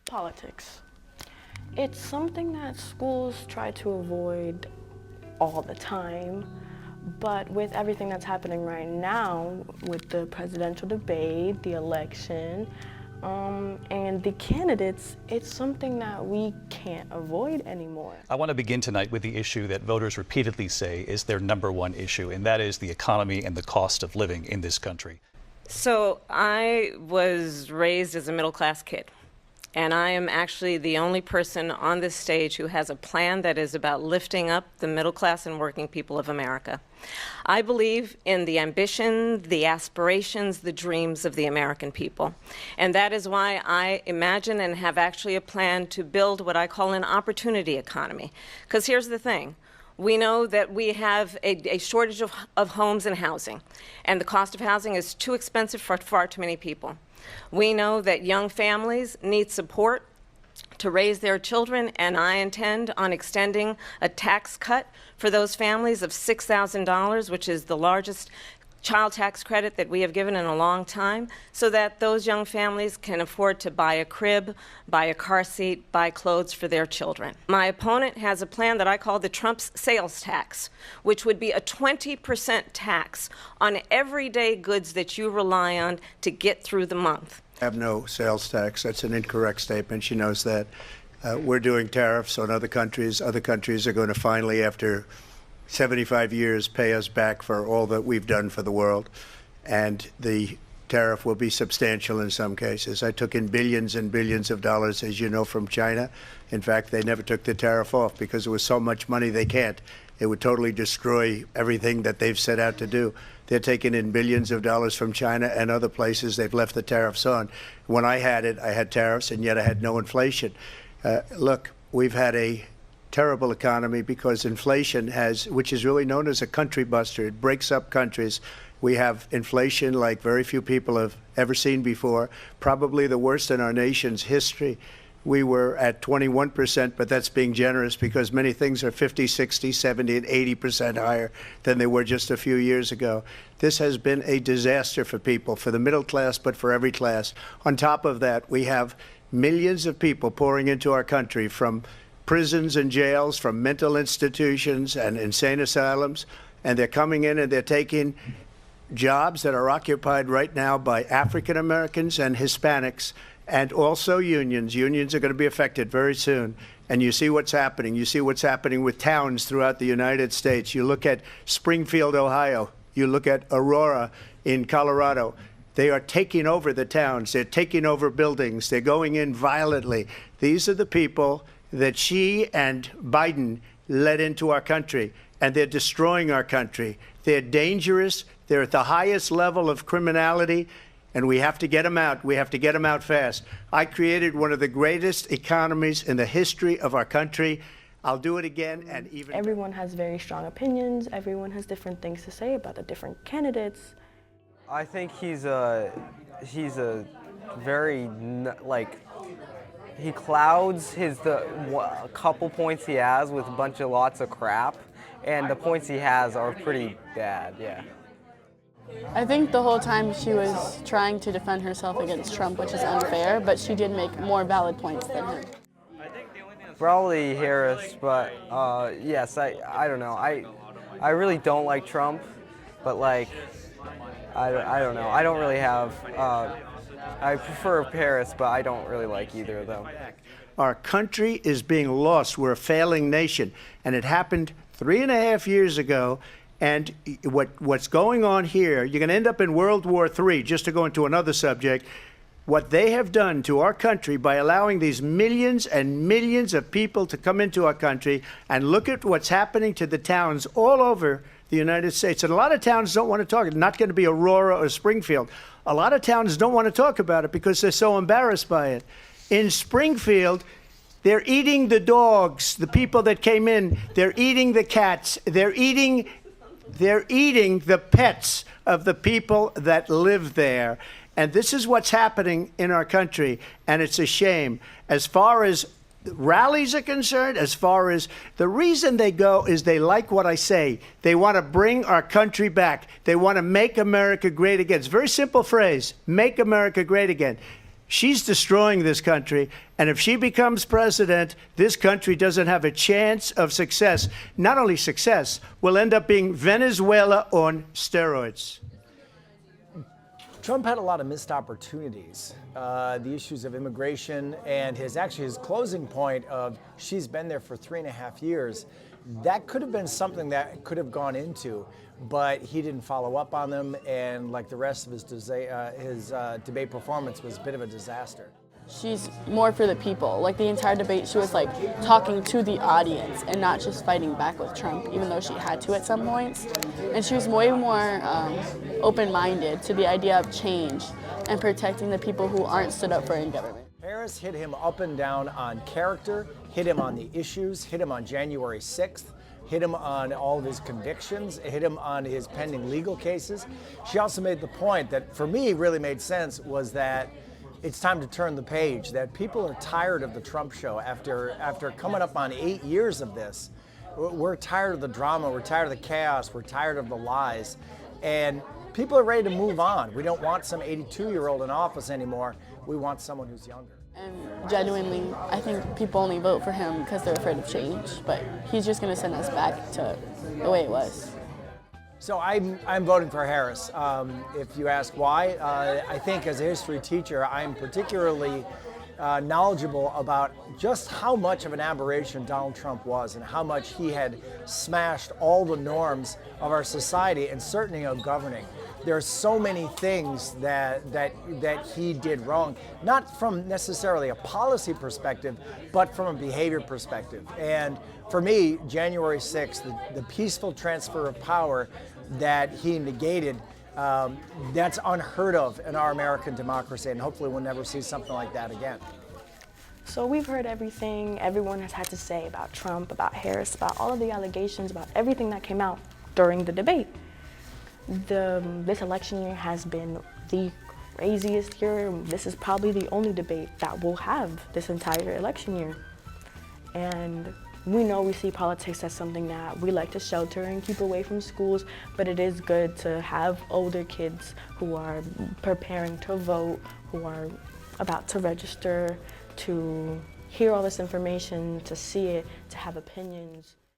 Politics. It's something that schools try to avoid all the time, but with everything that's happening right now, with the presidential debate, the election, and the candidates, it's something that we can't avoid anymore. I want to begin tonight with the issue that voters repeatedly say is their number one issue, and that is the economy and the cost of living in this country. So I was raised as a middle-class kid, and I am actually the only person on this stage who has a plan that is about lifting up the middle class and working people of America. I believe in the ambition, the aspirations, the dreams of the American people. And that is why I imagine and have actually a plan to build what I call an opportunity economy. Because here's the thing. We know that we have a shortage of homes and housing, and the cost of housing is too expensive for far too many people. We know that young families need support to raise their children, and I intend on extending a tax cut for those families of $6,000, which is the largest child tax credit that we have given in a long time, so that those young families can afford to buy a crib, buy a car seat, buy clothes for their children. My opponent has a plan that I call the Trump's sales tax, which would be a 20% tax on everyday goods that you rely on to get through the month. Have no sales tax. That's an incorrect statement. She knows that. We're doing tariffs on other countries. Other countries are going to finally, after 75 years, pay us back for all that we've done for the world. And the tariff will be substantial in some cases. I took in billions and billions of dollars, as you know, from China. In fact, they never took the tariff off because it was so much money they can't. It would totally destroy everything that they've set out to do. They're taking in billions of dollars from China and other places. They've left the tariffs on. When I had it, I had tariffs, and yet I had no inflation. Look, we've had a terrible economy because inflation has, which is really known as a country buster. It breaks up countries. We have inflation like very few people have ever seen before, probably the worst in our nation's history. We were at 21%, but that's being generous because many things are 50, 60, 70, and 80% higher than they were just a few years ago. This has been a disaster for people, for the middle class, but for every class. On top of that, we have millions of people pouring into our country from prisons and jails, from mental institutions and insane asylums, and they're coming in and they're taking jobs that are occupied right now by African Americans and Hispanics, and also unions. Unions are going to be affected very soon. And you see what's happening. You see what's happening with towns throughout the United States. You look at Springfield, Ohio. You look at Aurora in Colorado. They are taking over the towns. They're taking over buildings. They're going in violently. These are the people that Xi and Biden led into our country, and they're destroying our country. They're dangerous. They're at the highest level of criminality, and we have to get them out. We have to get them out fast. I created one of the greatest economies in the history of our country. I'll do it again, and even Everyone has very strong opinions. Everyone has different things to say about the different candidates. I think he's a very, like, he clouds a couple points he has with lots of crap, and the points he has are pretty bad, yeah. I think the whole time she was trying to defend herself against Trump, which is unfair, but she did make more valid points than him. Probably Harris, but yes, I don't know. I really don't like Trump, but like, I don't know. I don't really have, I prefer Harris, but I don't really like either of them. Our country is being lost. We're a failing nation. And it happened 3.5 years ago. And what's going on here, you're going to end up in World War III, just to go into another subject. What they have done to our country by allowing these millions and millions of people to come into our country, and look at what's happening to the towns all over the United States. And a lot of towns don't want to talk. It's not going to be Aurora or Springfield. A lot of towns don't want to talk about it because they're so embarrassed by it. In Springfield, they're eating the dogs, the people that came in. They're eating the cats. They're eating the pets of the people that live there. And this is what's happening in our country, and it's a shame. As far as rallies are concerned, as far as the reason they go is they like what I say. They want to bring our country back. They want to make America great again. It's a very simple phrase, make America great again. She's destroying this country, and if she becomes president, this country doesn't have a chance of success. Not only success, we'll end up being Venezuela on steroids. Trump had a lot of missed opportunities. The issues of immigration and his closing point of she's been there for 3.5 years, that could have been something that could have gone into, but he didn't follow up on them, and like the rest of his debate performance was a bit of a disaster. She's more for the people. Like the entire debate, she was like talking to the audience and not just fighting back with Trump, even though she had to at some points. And she was way more open-minded to the idea of change and protecting the people who aren't stood up for in government. Harris hit him up and down on character, hit him on the issues, hit him on January 6th, hit him on all of his convictions, hit him on his pending legal cases. She also made the point that, for me, really made sense, was that it's time to turn the page, that people are tired of the Trump show after coming up on 8 years of this. We're tired of the drama, we're tired of the chaos, we're tired of the lies, and people are ready to move on. We don't want some 82-year-old in office anymore. We want someone who's younger. And genuinely, I think people only vote for him because they're afraid of change, but he's just going to send us back to the way it was. So I'm voting for Harris. If you ask why, I think as a history teacher, I'm particularly knowledgeable about just how much of an aberration Donald Trump was and how much he had smashed all the norms of our society and certainly of governing. There are so many things that he did wrong, not from necessarily a policy perspective, but from a behavior perspective. And for me, January 6th, the peaceful transfer of power that he negated, that's unheard of in our American democracy, and hopefully we'll never see something like that again. So we've heard everything everyone has had to say about Trump, about Harris, about all of the allegations, about everything that came out during the debate. This election year has been the craziest year. This is probably the only debate that we'll have this entire election year. And we see politics as something that we like to shelter and keep away from schools, but it is good to have older kids who are preparing to vote, who are about to register, to hear all this information, to see it, to have opinions.